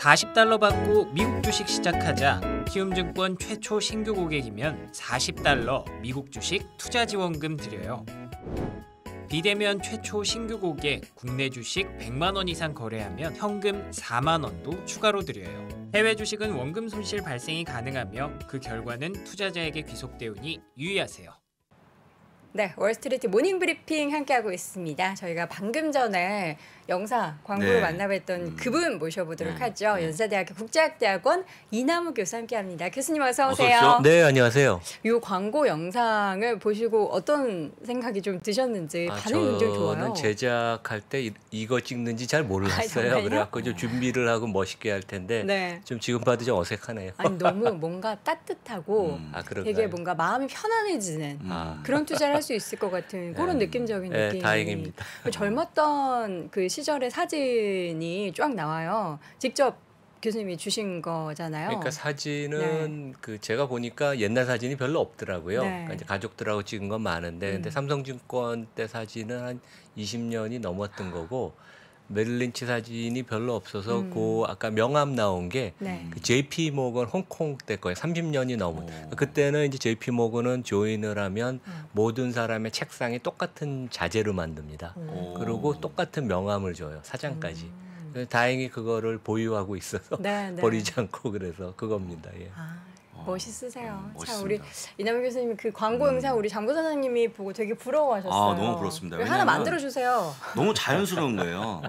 $40 받고 미국 주식 시작하자. 키움증권 최초 신규 고객이면 $40 미국 주식 투자 지원금 드려요. 비대면 최초 신규 고객 국내 주식 100만 원 이상 거래하면 현금 4만 원도 추가로 드려요. 해외 주식은 원금 손실 발생이 가능하며 그 결과는 투자자에게 귀속되오니 유의하세요. 네, 월스트리트 모닝 브리핑 함께하고 있습니다. 저희가 방금 전에 영사 광고로 만나뵀던 그분 모셔보도록 하죠. 연세대학교 국제학대학원 이남우 교수 함께합니다. 교수님 어서 오세요. 네, 안녕하세요. 이 광고 영상을 보시고 어떤 생각이 좀 드셨는지 반응이 굉장히 좋아요. 저는 제작할 때 이거 찍는지 잘 몰랐어요. 그래갖고 좀 준비를 하고 멋있게 할 텐데 네. 좀 지금 봐도 좀 어색하네요. 아니 너무 뭔가 따뜻하고 되게 뭔가 마음이 편안해지는 그런 투자를 할 수 있을 것 같은 그런 느낌적인 느낌이. 다행입니다. 젊었던 그 시절의 사진이 쫙 나와요. 직접 교수님이 주신 거잖아요. 그러니까 사진은 그 제가 보니까 옛날 사진이 별로 없더라고요. 네. 그러니까 이제 가족들하고 찍은 건 많은데 근데 삼성증권 때 사진은 한 20년이 넘었던 거고 메릴린치 사진이 별로 없어서 그 아까 명함 나온 게 그 JP 모건 홍콩 때 거예요. 30년이 넘은. 그때는 이제 JP 모건은 조인을 하면 모든 사람의 책상에 똑같은 자재로 만듭니다. 그리고 똑같은 명함을 줘요. 사장까지. 다행히 그거를 보유하고 있어서 버리지 않고 그래서 그겁니다. 예. 멋있으세요. 참 우리 이남우 교수님 그 광고 영상 우리 장보 사장님이 보고 되게 부러워하셨어요. 너무 부럽습니다. 하나 만들어 주세요. 너무 자연스러운 거예요.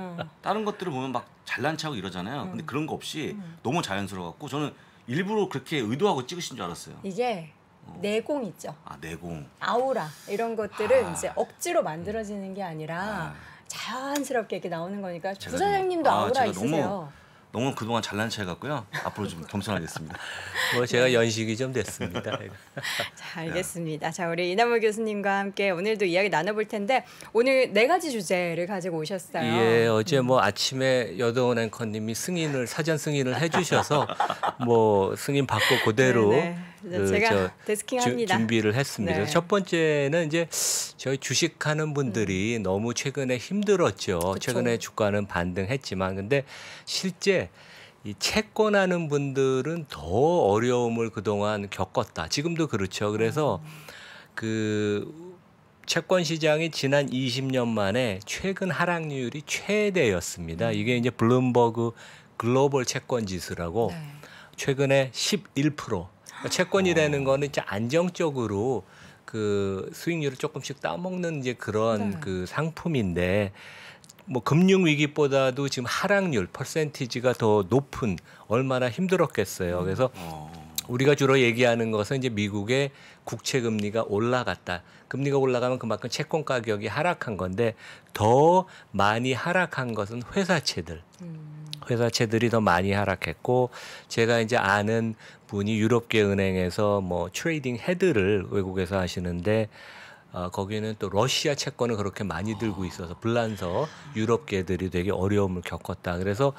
다른 것들을 보면 막 잘난 척하고 이러잖아요. 근데 그런 거 없이 너무 자연스러워갖고 저는 일부러 그렇게 의도하고 찍으신 줄 알았어요. 이게 내공 있죠. 내공. 아우라 이런 것들은 이제 억지로 만들어지는 게 아니라 자연스럽게 이렇게 나오는 거니까 부사장님도 아우라 있으세요. 너무 그동안 잘난 체 해갖고요. 앞으로 좀 겸손하겠습니다. 뭐 제가 연식이 좀 됐습니다. 자, 알겠습니다. 자, 우리 이남우 교수님과 함께 오늘도 이야기 나눠볼 텐데 오늘 4가지 주제를 가지고 오셨어요. 예, 어제 뭐 아침에 여동원 앵커님이 사전 승인을 해주셔서 뭐 승인 받고 그대로 제가 데스킹합니다. 준비를 했습니다. 첫 번째는 이제 저희 주식하는 분들이 너무 최근에 힘들었죠. 그쵸. 최근에 주가는 반등했지만 근데 실제 이 채권하는 분들은 더 어려움을 그동안 겪었다. 지금도 그렇죠. 그래서 그 채권 시장이 지난 20년 만에 최근 하락률이 최대였습니다. 이게 이제 블룸버그 글로벌 채권 지수라고 최근에 11%. 채권이라는 거는 이제 안정적으로 그 수익률을 조금씩 따먹는 이제 그런 그 상품인데 뭐 금융 위기보다도 지금 하락률 퍼센티지가 더 높은 얼마나 힘들었겠어요. 그래서 우리가 주로 얘기하는 것은 이제 미국의 국채 금리가 올라갔다. 금리가 올라가면 그만큼 채권 가격이 하락한 건데 더 많이 하락한 것은 회사채들. 회사채들이 더 많이 하락했고 제가 이제 아는 분이 유럽계 은행에서 뭐 트레이딩 헤드를 외국에서 하시는데 거기는 또 러시아 채권을 그렇게 많이 들고 있어서 불란서 유럽계들이 되게 어려움을 겪었다. 그래서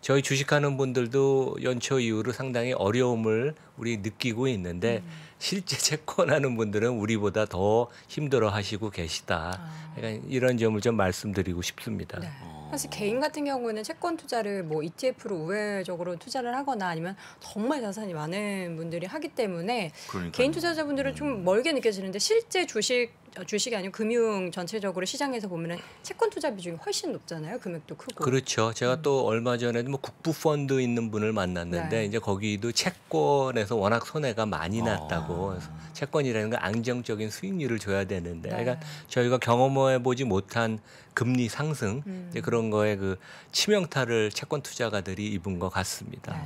저희 주식하는 분들도 연초 이후로 상당히 어려움을 우리 느끼고 있는데 실제 채권하는 분들은 우리보다 더 힘들어하시고 계시다. 그러니까 이런 점을 좀 말씀드리고 싶습니다. 네. 사실 개인 같은 경우는 채권 투자를 뭐 ETF로 우회적으로 투자를 하거나 아니면 정말 자산이 많은 분들이 하기 때문에 개인 투자자분들은 좀 멀게 느껴지는데 실제 주식이 아니고 금융 전체적으로 시장에서 보면은 채권 투자 비중이 훨씬 높잖아요. 금액도 크고. 그렇죠. 제가 또 얼마 전에도 뭐 국부 펀드 있는 분을 만났는데 이제 거기도 채권에서 워낙 손해가 많이 났다고. 그래서 채권이라는 건 안정적인 수익률을 줘야 되는데, 그러니까 저희가 경험해 보지 못한 금리 상승 이제 그런 거에 그 치명타를 채권 투자가들이 입은 것 같습니다.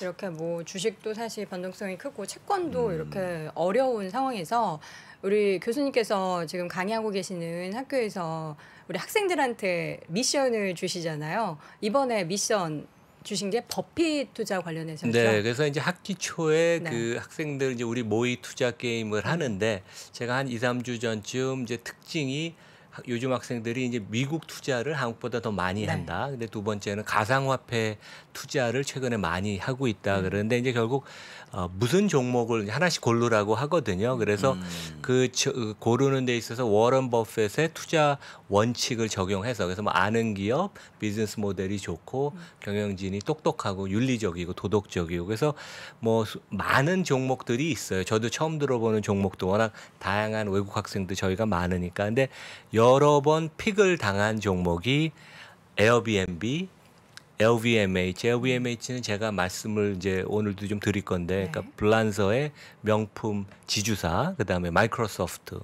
이렇게 뭐 주식도 사실 변동성이 크고 채권도 이렇게 어려운 상황에서 우리 교수님께서 지금 강의하고 계시는 학교에서 우리 학생들한테 미션을 주시잖아요. 이번에 미션 주신 게 버핏 투자 관련해서죠. 네, 그래서 이제 학기 초에 그 학생들 이제 우리 모의 투자 게임을 하는데 제가 한 2, 3주 전쯤 이제 특징이 요즘 학생들이 이제 미국 투자를 한국보다 더 많이 한다. 근데 두 번째는 가상화폐 투자를 최근에 많이 하고 있다. 그러는데 이제 결국 무슨 종목을 하나씩 고르라고 하거든요. 그래서 그 고르는 데 있어서 워런 버핏의 투자 원칙을 적용해서 그래서 뭐 아는 기업, 비즈니스 모델이 좋고 경영진이 똑똑하고 윤리적이고 도덕적이고 그래서 뭐 많은 종목들이 있어요. 저도 처음 들어보는 종목도 워낙 다양한 외국 학생도 저희가 많으니까. 근데 여러 번 픽을 당한 종목이 에어비앤비, LVMH는 제가 말씀을 이제 오늘도 좀 드릴 건데, 그러니까 블란서의 명품 지주사, 그다음에 마이크로소프트.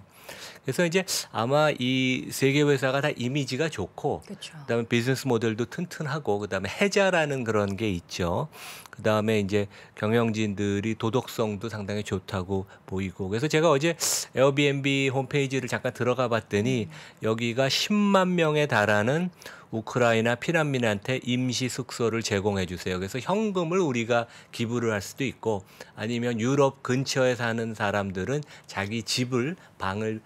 그래서 이제 아마 이 세 개 회사가 다 이미지가 좋고, 그쵸. 그다음에 비즈니스 모델도 튼튼하고, 그다음에 해자라는 그런 게 있죠. 그다음에 이제 경영진들이 도덕성도 상당히 좋다고 보이고, 그래서 제가 어제 에어비앤비 홈페이지를 잠깐 들어가 봤더니 여기가 10만 명에 달하는 우크라이나 피난민한테 임시 숙소를 제공해 주세요. 그래서 현금을 우리가 기부를 할 수도 있고 아니면 유럽 근처에 사는 사람들은 자기 집을 방을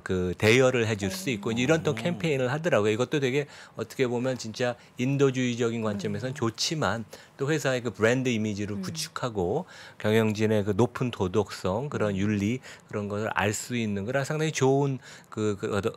그 대여를 해줄 수 있고 이런 또 캠페인을 하더라고요. 이것도 되게 어떻게 보면 진짜 인도주의적인 관점에서는 좋지만 또 회사의 그 브랜드 이미지를 구축하고 경영진의 그 높은 도덕성 그런 윤리 그런 것을 알 수 있는 그런 상당히 좋은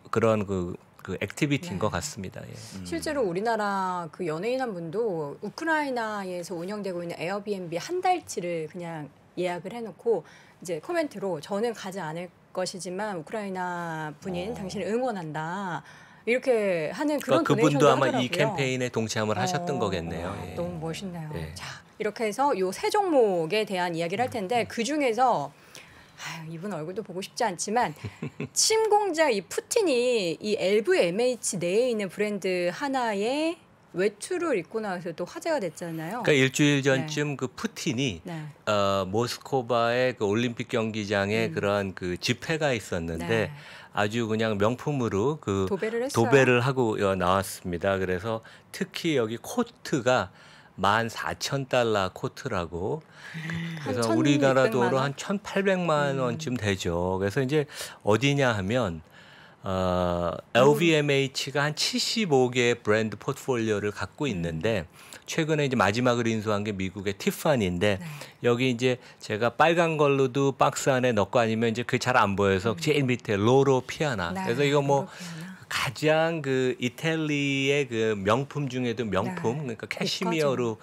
그런 액티비티인 것 같습니다. 예. 실제로 우리나라 그 연예인 한 분도 우크라이나에서 운영되고 있는 에어비앤비 한 달치를 그냥 예약을 해놓고 이제 코멘트로 저는 가지 않을 것이지만 우크라이나 분인 당신을 응원한다. 이렇게 하는 그런 그러니까 그분도 도네이션도 아마 하더라고요. 이 캠페인에 동참을 하셨던 거겠네요. 예. 너무 멋있네요. 예. 자, 이렇게 해서 요 세 종목에 대한 이야기를 할 텐데 그 중에서 이분 얼굴도 보고 싶지 않지만 침공자 이 푸틴이 이 LVMH 내에 있는 브랜드 하나의 외투를 입고 나와서 또 화제가 됐잖아요. 그러니까 일주일 전쯤 그 푸틴이 모스크바의 그 올림픽 경기장에 그런 그 집회가 있었는데 아주 그냥 명품으로 그 도배를 하고 나왔습니다. 그래서 특히 여기 코트가 14,000달러 코트라고 그래서 우리나라 돈으로 한 1,800만 원쯤 되죠. 그래서 이제 어디냐 하면 LVMH가 한 75개의 브랜드 포트폴리오를 갖고 있는데 최근에 이제 마지막으로 인수한 게 미국의 티파니인데 여기 이제 제가 빨간 걸로도 박스 안에 넣고 아니면 이제 그게 잘 안 보여서 제일 밑에 로로 피아나. 그래서 이거 뭐 가장 그 이탈리의 그 명품 중에도 명품 그러니까 캐시미어로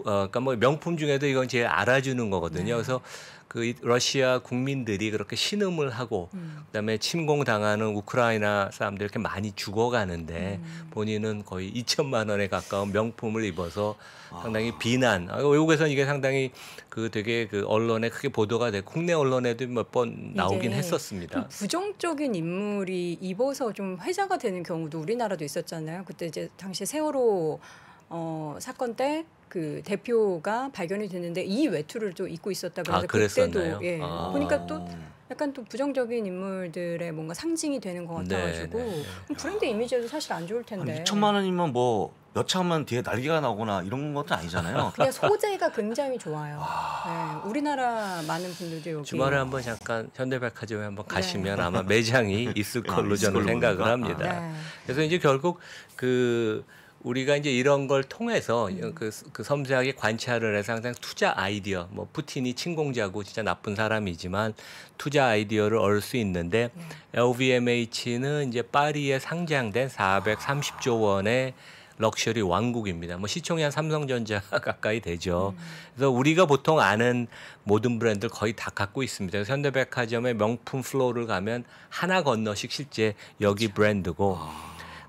그러니까 뭐 명품 중에도 이건 제일 알아주는 거거든요. 그래서 그 러시아 국민들이 그렇게 신음을 하고 그다음에 침공당하는 우크라이나 사람들 이렇게 많이 죽어가는데 본인은 거의 2천만 원에 가까운 명품을 입어서 상당히 비난. 외국에서는 이게 상당히 그 되게 그 언론에 크게 보도가 되고 국내 언론에도 몇 번 나오긴 했었습니다. 부정적인 인물이 입어서 좀 회자가 되는 경우도 우리나라도 있었잖아요. 그때 이제 당시 세월호 사건 때 그 대표가 발견이 됐는데 이 외투를 또 입고 있었다 그래서 그때도 보니까 또 약간 또 부정적인 인물들의 뭔가 상징이 되는 것 같아가지고 브랜드 이미지에도 사실 안 좋을 텐데. 2천만 원이면 뭐 여차하면 뒤에 날개가 나거나 이런 것도 아니잖아요. 그냥 소재가 굉장히 좋아요. 우리나라 많은 분들도 여기 주말에 한번 잠깐 현대백화점에 한번 가시면 아마 매장이 있을 걸로 저는 생각을 합니다. 그래서 이제 결국 그 우리가 이제 이런 걸 통해서 그 섬세하게 관찰을 해서 항상 투자 아이디어, 뭐 푸틴이 침공자고 진짜 나쁜 사람이지만 투자 아이디어를 얻을 수 있는데 LVMH는 이제 파리에 상장된 430조 원의 럭셔리 왕국입니다. 뭐 시총이 한 삼성전자 가까이 되죠. 그래서 우리가 보통 아는 모든 브랜드를 거의 다 갖고 있습니다. 그래서 현대백화점의 명품 플로어를 가면 하나 건너씩 실제 여기 브랜드고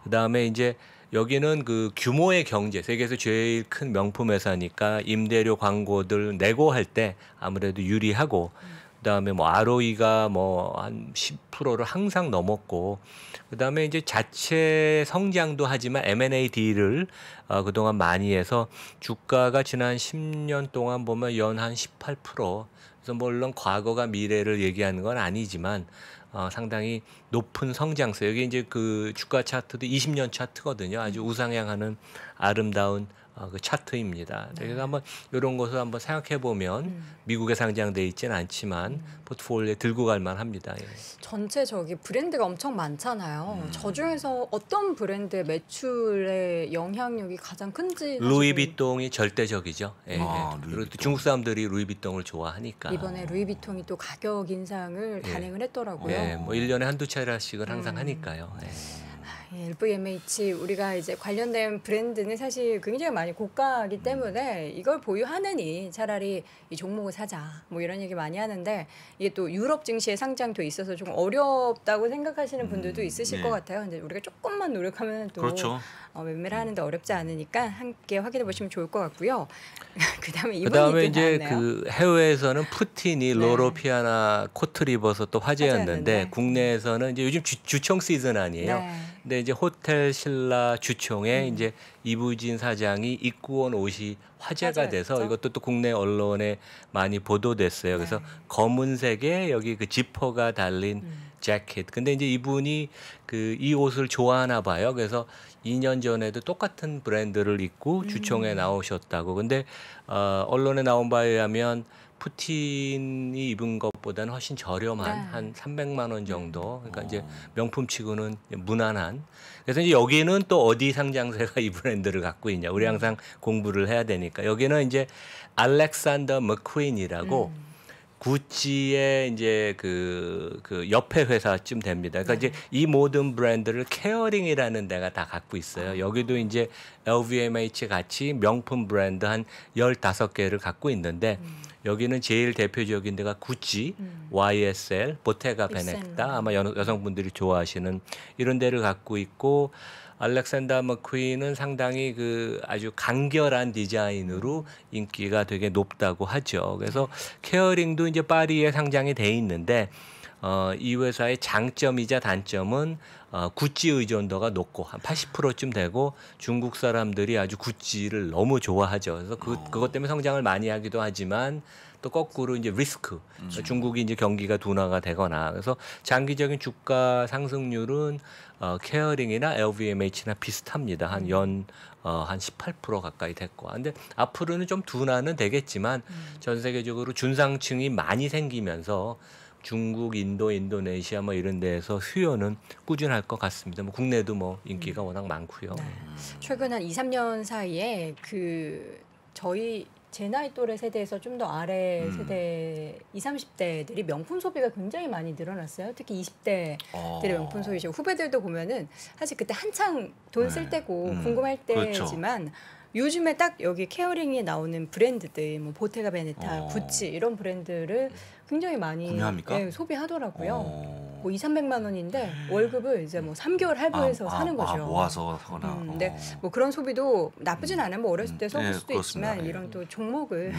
그다음에 이제 여기는 그 규모의 경제, 세계에서 제일 큰 명품 회사니까 임대료 광고들 내고 할 때 아무래도 유리하고 그다음에 뭐 ROE가 뭐 한 10%를 항상 넘었고 그다음에 이제 자체 성장도 하지만 M&A 딜을 그동안 많이 해서 주가가 지난 10년 동안 보면 연 한 18%. 그래서 물론 과거가 미래를 얘기하는 건 아니지만 상당히 높은 성장세. 여기 이제 그 주가 차트도 20년 차트거든요. 아주 우상향하는 아름다운 그 차트입니다. 그래서 한번 이런 것을 한번 생각해 보면 미국에 상장돼 있지는 않지만 포트폴리오에 들고 갈 만합니다. 예. 전체 저기 브랜드가 엄청 많잖아요. 저 중에서 어떤 브랜드의 매출의 영향력이 가장 큰지 루이비통이 절대적이죠. 예, 아, 그리고 또 루이비통. 중국 사람들이 루이비통을 좋아하니까. 이번에 루이비통이 또 가격 인상을 예. 단행을 했더라고요. 예, 뭐 1년에 한두 차례씩은 항상 하니까요. 예. LVMH 우리가 이제 관련된 브랜드는 사실 굉장히 많이 고가이기 때문에 이걸 보유하느니 차라리 이 종목을 사자 뭐 이런 얘기 많이 하는데 이게 또 유럽 증시에 상장돼 있어서 좀 어렵다고 생각하시는 분들도 있으실 네. 것 같아요. 근데 우리가 조금만 노력하면 또 그렇죠. 매매를 하는데 어렵지 않으니까 함께 확인해 보시면 좋을 것 같고요. 그다음에 이번 그다음에 일도 이제 나왔네요. 그 해외에서는 푸틴이 네. 로로 피아나 코트를 입어서 또 화제였는데 화제였는데. 국내에서는 이제 요즘 주총 시즌 아니에요. 네. 근데 이제 호텔 신라 주총에 음. 이제 이부진 사장이 입고 온 옷이 화제가 돼서 화제였죠. 이것도 또 국내 언론에 많이 보도됐어요. 그래서 네. 검은색에 여기 그 지퍼가 달린 재킷. 근데 이제 이분이 그 이 옷을 좋아하나 봐요. 그래서 2년 전에도 똑같은 브랜드를 입고 주총에 나오셨다고. 근데 언론에 나온 바에 의하면 푸틴이 입은 것보다는 훨씬 저렴한 네. 한 300만 원 정도. 그러니까 이제 명품치고는 무난한. 그래서 이제 여기는 또 어디 상장사가 이 브랜드를 갖고 있냐. 우리 항상 공부를 해야 되니까. 여기는 이제 알렉산더 맥퀸이라고 구찌의 이제 그 옆에 회사쯤 됩니다. 그러니까 이제 이 모든 브랜드를 케어링이라는 데가 다 갖고 있어요. 여기도 이제 LVMH 같이 명품 브랜드 한 15개를 갖고 있는데 여기는 제일 대표적인 데가 구찌, YSL, 보테가 베네타 아마 여성분들이 좋아하시는 이런 데를 갖고 있고 알렉산더 맥퀸은 상당히 그 아주 간결한 디자인으로 인기가 되게 높다고 하죠. 그래서 케어링도 이제 파리에 상장이 돼 있는데 이 회사의 장점이자 단점은 구찌 의존도가 높고 한 80%쯤 되고 중국 사람들이 아주 구찌를 너무 좋아하죠. 그래서 그것 때문에 성장을 많이 하기도 하지만 또 거꾸로 이제 리스크 중국이 이제 경기가 둔화가 되거나 그래서 장기적인 주가 상승률은 케어링이나 LVMH나 비슷합니다. 한 18% 가까이 됐고. 근데 앞으로는 좀 둔화는 되겠지만 전 세계적으로 준상층이 많이 생기면서 중국, 인도, 인도네시아 뭐 이런 데에서 수요는 꾸준할 것 같습니다. 뭐 국내도 뭐 인기가 워낙 많고요. 네. 최근 한 2, 3년 사이에 그 제 나이 또래 세대에서 좀 더 아래 세대 20, 30대들이 명품 소비가 굉장히 많이 늘어났어요. 특히 20대들의 명품 소비죠. 후배들도 보면은 사실 그때 한창 돈 쓸 때고 궁금할 때지만 그렇죠. 요즘에 딱 여기 케어링에 나오는 브랜드들 뭐 보테가 베네타, 구찌 이런 브랜드를 굉장히 많이 소비하더라고요. 뭐 2, 300만 원인데 월급을 이제 뭐 3개월 할부해서 사는 거죠. 모아서 하거나. 근데 뭐 그런 소비도 나쁘진 않아요. 뭐 어렸을 때 써볼 수도 그렇습니다. 있지만 이런 또 종목을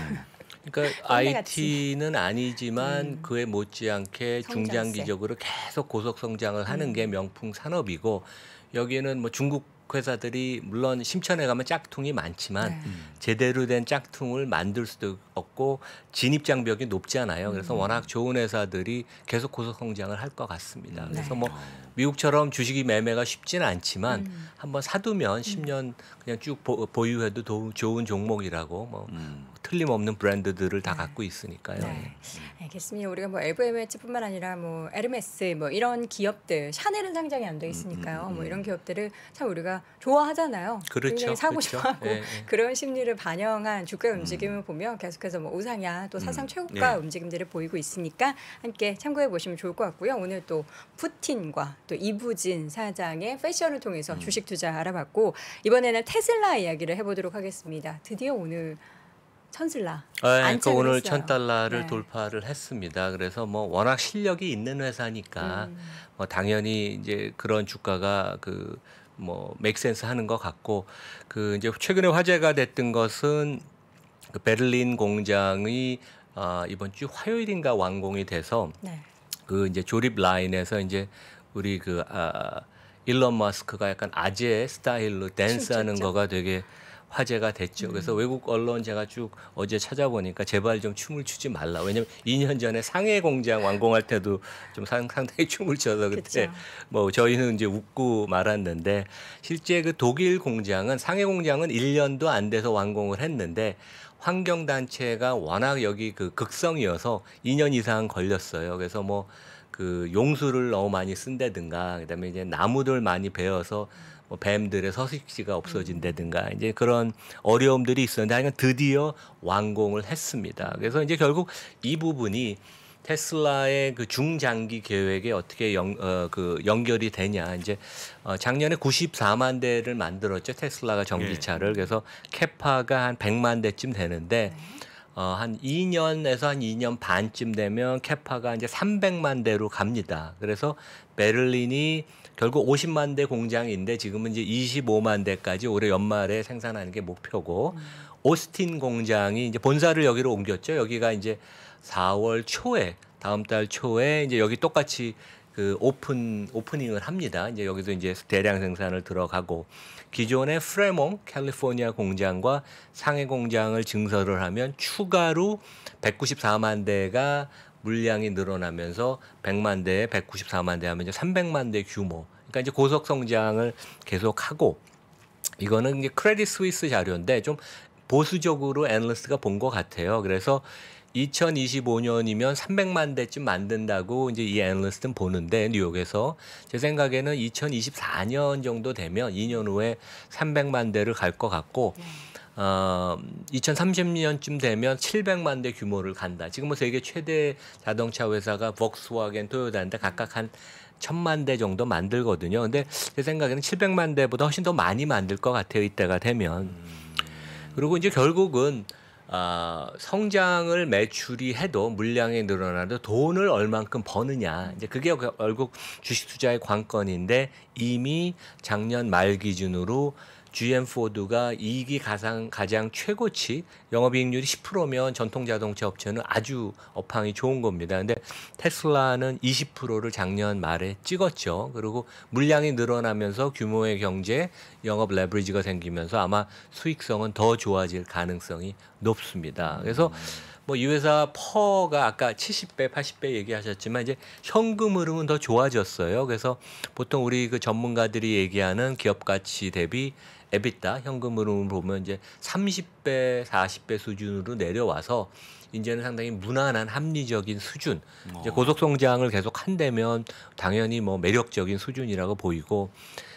그러니까 IT는 아니지만 그에 못지않게 성장세. 중장기적으로 계속 고속 성장을 하는 게 명품 산업이고 여기는 뭐 중국 회사들이 물론 심천에 가면 짝퉁이 많지만 제대로 된 짝퉁을 만들 수도 없고 진입 장벽이 높잖아요. 그래서 워낙 좋은 회사들이 계속 고속 성장을 할 것 같습니다. 그래서 뭐 미국처럼 주식이 매매가 쉽지는 않지만 한번 사두면 10년 그냥 쭉 보유해도 좋은 종목이라고 뭐 틀림없는 브랜드들을 다 갖고 있으니까요. 네. 알겠습니다. 우리가 뭐 LVMH뿐만 아니라 뭐 에르메스 뭐 이런 기업들, 샤넬은 상장이 안 돼 있으니까요. 뭐 이런 기업들을 참 우리가 좋아하잖아요. 그렇죠. 굉장히 사고 그렇죠. 싶어하고 예, 예. 그런 심리를 반영한 주가 움직임을 보면 계속해서 뭐 우상향 또 사상 최고가 움직임들을 보이고 있으니까 함께 참고해 보시면 좋을 것 같고요. 오늘 또 푸틴과 또 이부진 사장의 패션을 통해서 주식 투자 알아봤고 이번에는 테슬라 이야기를 해보도록 하겠습니다. 드디어 오늘 천슬라 그러니까 오늘 했어요. $1,000를 네. 돌파를 했습니다. 그래서 뭐 워낙 실력이 있는 회사니까 뭐 당연히 이제 그런 주가가 그 뭐 맥센스 하는 것 같고 그 이제 최근에 화제가 됐던 것은 그 베를린 공장이 이번 주 화요일인가 완공이 돼서 네. 그 이제 조립 라인에서 이제 우리 그 일론 머스크가 약간 아재 스타일로 댄스하는 춤췄죠. 거가 되게 화제가 됐죠. 그래서 외국 언론 제가 쭉 어제 찾아보니까 제발 좀 춤을 추지 말라. 왜냐면 2년 전에 상해 공장 완공할 때도 좀 상당히 춤을 춰서 그때 그쵸. 뭐 저희는 이제 웃고 말았는데 실제 그 독일 공장은 상해 공장은 1년도 안 돼서 완공을 했는데 환경 단체가 워낙 여기 그 극성이어서 2년 이상 걸렸어요. 그래서 뭐 그 용수를 너무 많이 쓴다든가 그다음에 이제 나무들 많이 베어서 뭐 뱀들의 서식지가 없어진다든가 이제 그런 어려움들이 있었는데 하여간 드디어 완공을 했습니다. 그래서 이제 결국 이 부분이 테슬라의 그 중장기 계획에 어떻게 연결이 되냐. 이제 작년에 94만 대를 만들었죠. 테슬라가 전기차를. 그래서 캐파가 한 100만 대쯤 되는데 한 2년에서 한 2년 반쯤 되면 캐파가 이제 300만 대로 갑니다. 그래서 베를린이 결국 50만 대 공장인데 지금은 이제 25만 대까지 올해 연말에 생산하는 게 목표고 오스틴 공장이 이제 본사를 여기로 옮겼죠. 여기가 이제 4월 초에 다음 달 초에 이제 여기 똑같이 그 오프닝을 합니다. 이제 여기서 이제 대량 생산을 들어가고 기존의 프레몽 캘리포니아 공장과 상해 공장을 증설을 하면 추가로 194만 대가 물량이 늘어나면서 100만 대에 194만 대 하면 이제 300만 대 규모. 그러니까 이제 고속 성장을 계속하고 이거는 이제 크레딧 스위스 자료인데 좀 보수적으로 애널리스트가 본 것 같아요. 그래서 2025년이면 300만 대쯤 만든다고 이제 이 애널리스트는 보는데 뉴욕에서 제 생각에는 2024년 정도 되면 2년 후에 300만 대를 갈 것 같고 2030년쯤 되면 700만 대 규모를 간다. 지금 뭐 세계 최대 자동차 회사가 폭스와겐, 토요타인데 각각 한 1000만 대 정도 만들거든요. 근데 제 생각에는 700만 대보다 훨씬 더 많이 만들 것 같아요. 이때가 되면. 그리고 이제 결국은 성장을 매출이 해도 물량이 늘어나도 돈을 얼만큼 버느냐. 이제 그게 결국 주식 투자의 관건인데 이미 작년 말 기준으로 GM 포드가 이익이 가장 최고치 영업이익률이 10%면 전통 자동차 업체는 아주 업황이 좋은 겁니다. 근데 테슬라는 20%를 작년 말에 찍었죠. 그리고 물량이 늘어나면서 규모의 경제, 영업 레버리지가 생기면서 아마 수익성은 더 좋아질 가능성이 높습니다. 그래서 뭐 이 회사 퍼가 아까 70배, 80배 얘기하셨지만 이제 현금 흐름은 더 좋아졌어요. 그래서 보통 우리 그 전문가들이 얘기하는 기업 가치 대비 에비타 현금 흐름을 보면 이제 30배, 40배 수준으로 내려와서 이제는 상당히 무난한 합리적인 수준. 이제 고속 성장을 계속 한다면 당연히 뭐 매력적인 수준이라고 보이고.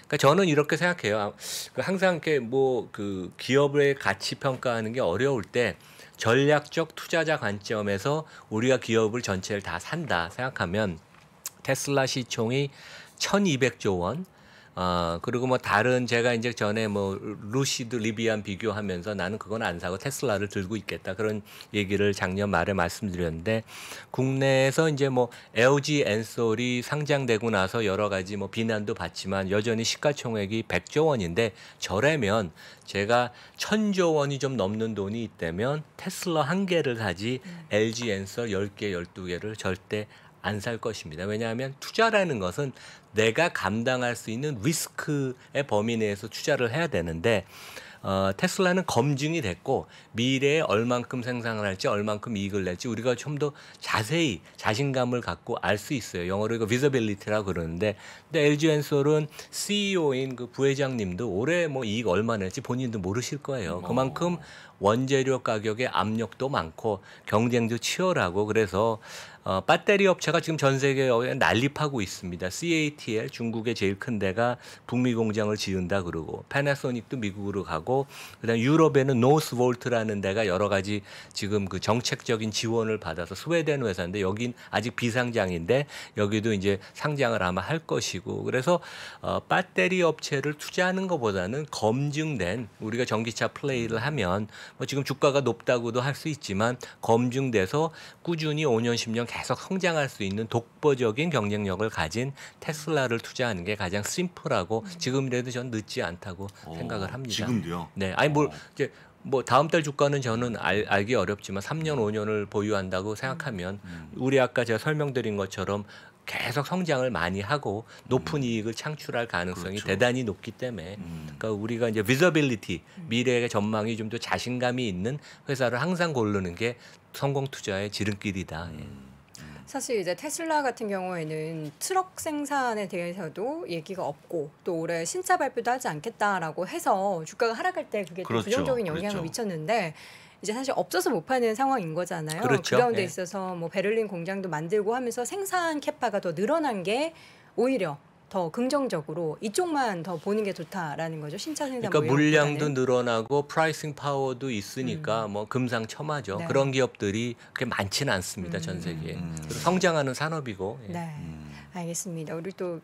그러니까 저는 이렇게 생각해요. 항상 이렇게 뭐 그 기업의 가치 평가하는 게 어려울 때 전략적 투자자 관점에서 우리가 기업을 전체를 다 산다 생각하면 테슬라 시총이 1,200조 원. 그리고 뭐 다른 제가 이제 전에 뭐 루시드 리비안 비교하면서 나는 그건 안 사고 테슬라를 들고 있겠다 그런 얘기를 작년 말에 말씀드렸는데 국내에서 이제 뭐 LG 엔솔이 상장되고 나서 여러 가지 뭐 비난도 받지만 여전히 시가총액이 100조 원인데 저라면 제가 1,000조 원이 좀 넘는 돈이 있다면 테슬라 한 개를 사지 LG 엔솔 10개, 12개를 절대 안 살 것입니다. 왜냐하면 투자라는 것은 내가 감당할 수 있는 리스크의 범위 내에서 투자를 해야 되는데 테슬라는 검증이 됐고 미래에 얼만큼 생산을 할지 얼만큼 이익을 낼지 우리가 좀 더 자세히 자신감을 갖고 알 수 있어요. 영어로 이거 비저빌리티라고 그러는데 근데 LG 엔솔은 CEO인 그 부회장님도 올해 뭐 이익 얼마 낼지 본인도 모르실 거예요. 그만큼 원재료 가격의 압력도 많고 경쟁도 치열하고 그래서 배터리 업체가 지금 전 세계에 난립하고 있습니다. CATL 중국의 제일 큰 데가 북미 공장을 지은다 그러고 패나소닉도 미국으로 가고 그다음 유럽에는 노스볼트라는 데가 여러 가지 지금 그 정책적인 지원을 받아서 스웨덴 회사인데 여긴 아직 비상장인데 여기도 이제 상장을 아마 할 것이고 그래서 배터리 업체를 투자하는 것보다는 검증된 우리가 전기차 플레이를 하면 뭐 지금 주가가 높다고도 할 수 있지만 검증돼서 꾸준히 5년 10년 계속 성장할 수 있는 독보적인 경쟁력을 가진 테슬라를 투자하는 게 가장 심플하고 지금이라도 전 늦지 않다고 생각을 합니다. 지금도요? 네, 아니 뭘 이제 뭐 다음 달 주가는 저는 알기 어렵지만 3년 5년을 보유한다고 생각하면 우리 아까 제가 설명드린 것처럼 계속 성장을 많이 하고 높은 이익을 창출할 가능성이 그렇죠. 대단히 높기 때문에 그러니까 우리가 이제 visibility 미래의 전망이 좀 더 자신감이 있는 회사를 항상 고르는 게 성공 투자의 지름길이다. 예. 사실 이제 테슬라 같은 경우에는 트럭 생산에 대해서도 얘기가 없고 또 올해 신차 발표도 하지 않겠다라고 해서 주가가 하락할 때 그게 또 그렇죠. 부정적인 영향을 그렇죠. 미쳤는데 이제 사실 없어서 못 파는 상황인 거잖아요. 그렇죠. 그 가운데 예. 있어서 뭐 베를린 공장도 만들고 하면서 생산 캐파가 더 늘어난 게 오히려 더 긍정적으로 이쪽만 더 보는 게 좋다라는 거죠. 신차 생산 그러니까 뭐 이런 물량도 것보다는. 늘어나고 프라이싱 파워도 있으니까 뭐 금상첨화죠. 네. 그런 기업들이 그렇게 많지는 않습니다. 전 세계에. 그리고 성장하는 산업이고. 예. 네, 알겠습니다. 우리 또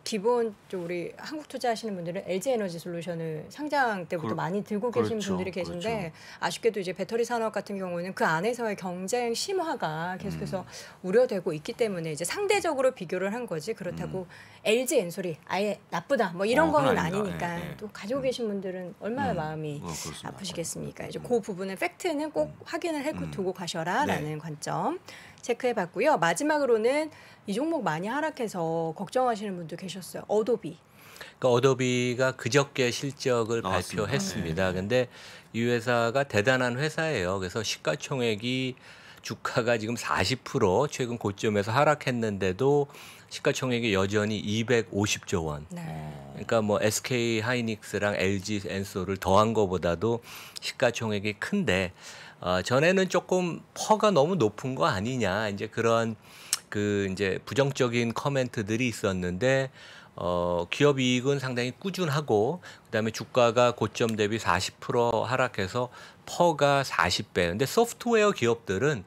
기본 또 우리 한국 투자하시는 분들은 LG 에너지 솔루션을 상장 때부터 많이 들고 계신 그렇죠. 분들이 계신데 그렇죠. 아쉽게도 이제 배터리 산업 같은 경우는 그 안에서의 경쟁 심화가 계속해서 우려되고 있기 때문에 이제 상대적으로 비교를 한 거지 그렇다고 LG 엔솔이 아예 나쁘다 뭐 이런 그건 거는 아니다. 아니니까 예, 예. 또 가지고 계신 분들은 얼마나 마음이 그렇습니다. 아프시겠습니까? 이제 그 부분은 팩트는 꼭 확인을 해두고 가셔라라는 네. 관점 체크해봤고요. 마지막으로는 이 종목 많이 하락해서 걱정하시는 분도 계셨어요. 어도비. 그러니까 어도비가 그저께 실적을 나왔습니다. 발표했습니다. 네. 근데 이 회사가 대단한 회사예요. 그래서 시가총액이 주가가 지금 40% 최근 고점에서 하락했는데도 시가총액이 여전히 250조 원. 네. 그러니까 뭐 SK 하이닉스랑 LG 엔솔을 더한 거보다도 시가총액이 큰데 전에는 조금 퍼가 너무 높은 거 아니냐 이제 그런 그 이제 부정적인 코멘트들이 있었는데 기업 이익은 상당히 꾸준하고 그다음에 주가가 고점 대비 40% 하락해서 퍼가 40배. 근데 소프트웨어 기업들은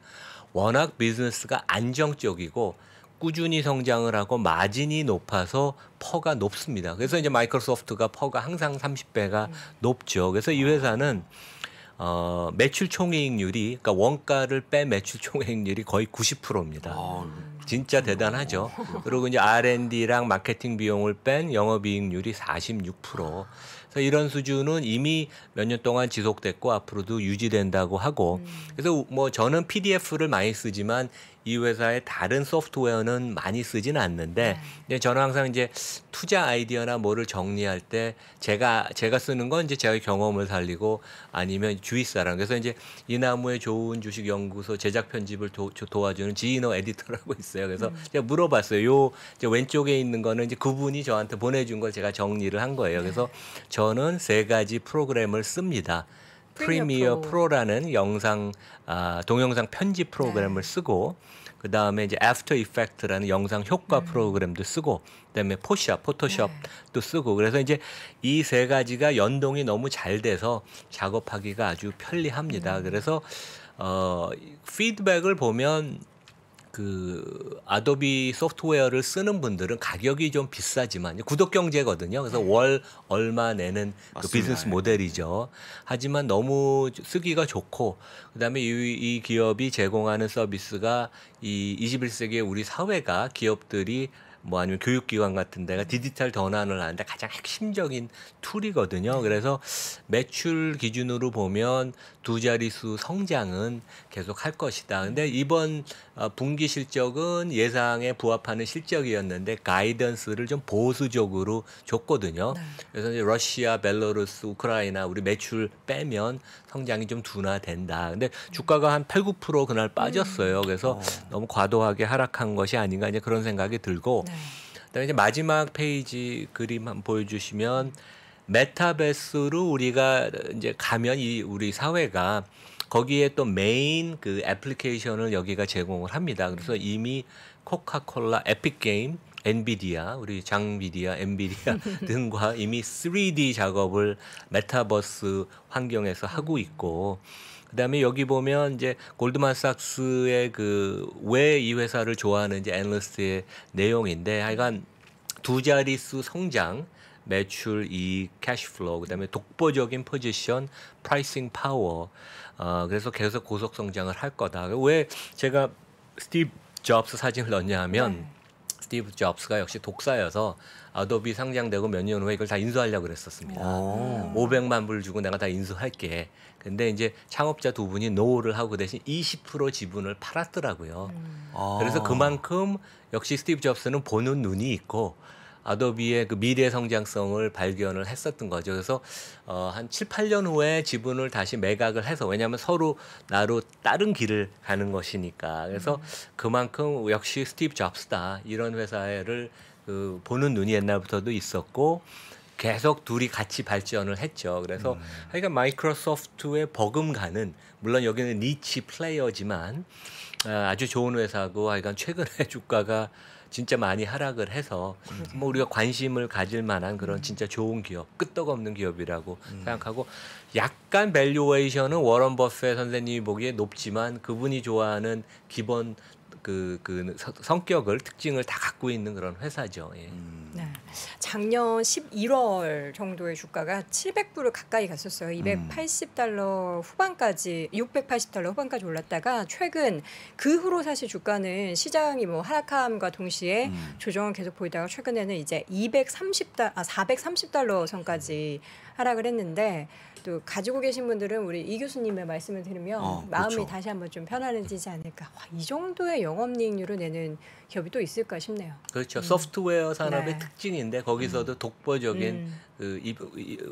워낙 비즈니스가 안정적이고 꾸준히 성장을 하고 마진이 높아서 퍼가 높습니다. 그래서 이제 마이크로소프트가 퍼가 항상 30배가 높죠. 그래서 이 회사는 매출 총이익률이 그러니까 원가를 뺀 매출 총이익률이 거의 90%입니다. 진짜 대단하죠. 그리고 이제 R&D랑 마케팅 비용을 뺀 영업이익률이 46%. 그래서 이런 수준은 이미 몇 년 동안 지속됐고 앞으로도 유지된다고 하고. 그래서 뭐 저는 PDF를 많이 쓰지만 이 회사의 다른 소프트웨어는 많이 쓰진 않는데 근데 저는 항상 이제 투자 아이디어나 뭐를 정리할 때 제가 쓰는 건 이제 제가 경험을 살리고 아니면 주위 사람 그래서 이제 이나무의 좋은 주식 연구소 제작 편집을 도와주는 지이너 에디터라고 있어요. 그래서 제가 물어봤어요. 요 이제 왼쪽에 있는 거는 이제 그분이 저한테 보내준 걸 제가 정리를 한 거예요. 그래서 저는 3가지 프로그램을 씁니다. 프리미어 프로라는 영상 동영상 편집 프로그램을 쓰고 그 다음에 이제 애프터 이펙트라는 영상 효과 프로그램도 쓰고 그다음에 포토샵도 쓰고 그래서 이제 이 3가지가 연동이 너무 잘 돼서 작업하기가 아주 편리합니다. 그래서 피드백을 보면 그 아도비 소프트웨어를 쓰는 분들은 가격이 좀 비싸지만 구독 경제거든요. 그래서 월 얼마 내는 그 맞습니다. 비즈니스 모델이죠. 하지만 너무 쓰기가 좋고 그다음에 이 기업이 제공하는 서비스가 이 21세기의 우리 사회가 기업들이 뭐 아니면 교육기관 같은 데가 디지털 전환을 하는데 가장 핵심적인 툴이거든요. 그래서 매출 기준으로 보면 2자릿수 성장은 계속 할 것이다. 근데 이번 분기 실적은 예상에 부합하는 실적이었는데 가이던스를 좀 보수적으로 줬거든요. 그래서 이제 러시아, 벨라루스, 우크라이나 우리 매출 빼면 성장이 좀 둔화된다. 근데 주가가 한 8, 9% 그날 빠졌어요. 그래서 너무 과도하게 하락한 것이 아닌가 이제 그런 생각이 들고 그다음에 이제 마지막 페이지 그림 한번 보여주시면 메타버스로 우리가 이제 가면 이 우리 사회가 거기에 또 메인 그 애플리케이션을 여기가 제공을 합니다. 그래서 이미 코카콜라, 에픽게임, 엔비디아, 우리 장비디아, 엔비디아 등과 이미 3D 작업을 메타버스 환경에서 하고 있고 그다음에 여기 보면 이제 골드만삭스의 그 왜 이 회사를 좋아하는지 애널리스트의 내용인데 하여간 2자릿수 성장 매출, 이익, 캐시플로우, 그다음에 독보적인 포지션, 프라이싱 파워. 그래서 계속 고속 성장을 할 거다. 왜 제가 스티브 잡스 사진을 넣냐 하면 스티브 잡스가 역시 독사여서 아도비 상장되고 몇 년 후에 이걸 다 인수하려고 그랬었습니다. 500만 불 주고 내가 다 인수할게. 근데 이제 창업자 두 분이 노를 하고 그 대신 20% 지분을 팔았더라고요. 그래서 그만큼 역시 스티브 잡스는 보는 눈이 있고 아도비의 그 미래 성장성을 발견을 했었던 거죠. 그래서 한 7, 8년 후에 지분을 다시 매각을 해서 왜냐하면 서로 나로 다른 길을 가는 것이니까. 그래서 그만큼 역시 스티브 잡스다. 이런 회사를 그 보는 눈이 옛날부터도 있었고 계속 둘이 같이 발전을 했죠. 그래서 하여간 마이크로소프트의 버금가는 물론 여기는 니치 플레이어지만 아주 좋은 회사고 하여간 최근에 주가가 진짜 많이 하락을 해서 뭐 우리가 관심을 가질 만한 그런 진짜 좋은 기업, 끄떡없는 기업이라고 생각하고 약간 밸류에이션은 워런 버핏 선생님이 보기에 높지만 그분이 좋아하는 기본 그 성격을 특징을 다 갖고 있는 그런 회사죠. 예. 네. 작년 11월 정도의 주가가 700불을 가까이 갔었어요. 280달러 후반까지 680달러 후반까지 올랐다가 최근 그 후로 사실 주가는 시장이 뭐 하락함과 동시에 조정을 계속 보이다가 최근에는 이제 430달러 선까지 하락을 했는데 또 가지고 계신 분들은 우리 이 교수님의 말씀을 들으면 마음이 그렇죠. 다시 한번 좀 편안해지지 않을까. 와, 이 정도의 영업이익률을 내는 기업이 또 있을까 싶네요. 그렇죠. 소프트웨어 산업의 네. 특징인데 거기서도 독보적인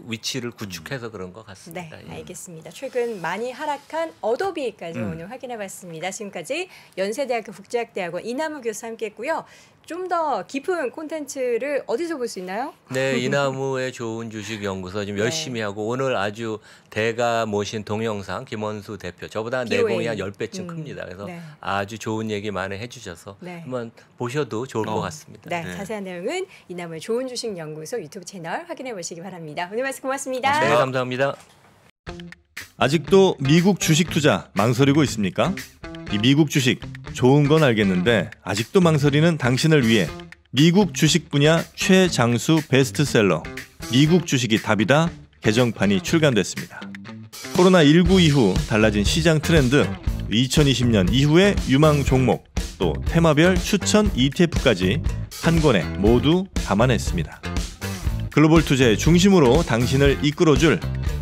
위치를 구축해서 그런 것 같습니다. 네, 예. 알겠습니다. 최근 많이 하락한 어도비까지 오늘 확인해봤습니다. 지금까지 연세대학교 국제학대학원 이남우 교수 함께했고요. 좀 더 깊은 콘텐츠를 어디서 볼 수 있나요? 네, 이나무의 좋은 주식 연구소 지금 네. 열심히 하고 오늘 아주 대가 모신 동영상 김원수 대표 저보다 BOA. 내공이 한 10배쯤 큽니다. 그래서 네. 아주 좋은 얘기 많이 해주셔서 네. 한번 보셔도 좋을 것 같습니다. 네, 네. 자세한 내용은 이남우의 좋은 주식 연구소 유튜브 채널 확인해 보시기 바랍니다. 오늘 말씀 고맙습니다. 네, 감사합니다. 아직도 미국 주식 투자 망설이고 있습니까? 이 미국 주식 좋은 건 알겠는데 아직도 망설이는 당신을 위해 미국 주식 분야 최장수 베스트셀러 미국 주식이 답이다 개정판이 출간됐습니다. 코로나19 이후 달라진 시장 트렌드, 2020년 이후의 유망 종목, 또 테마별 추천 ETF까지 한 권에 모두 담아냈습니다. 글로벌 투자의 중심으로 당신을 이끌어줄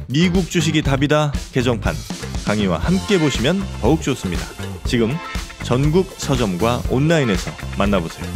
미국 주식이 답이다 개정판 강의와 함께 보시면 더욱 좋습니다. 지금 전국 서점과 온라인에서 만나보세요.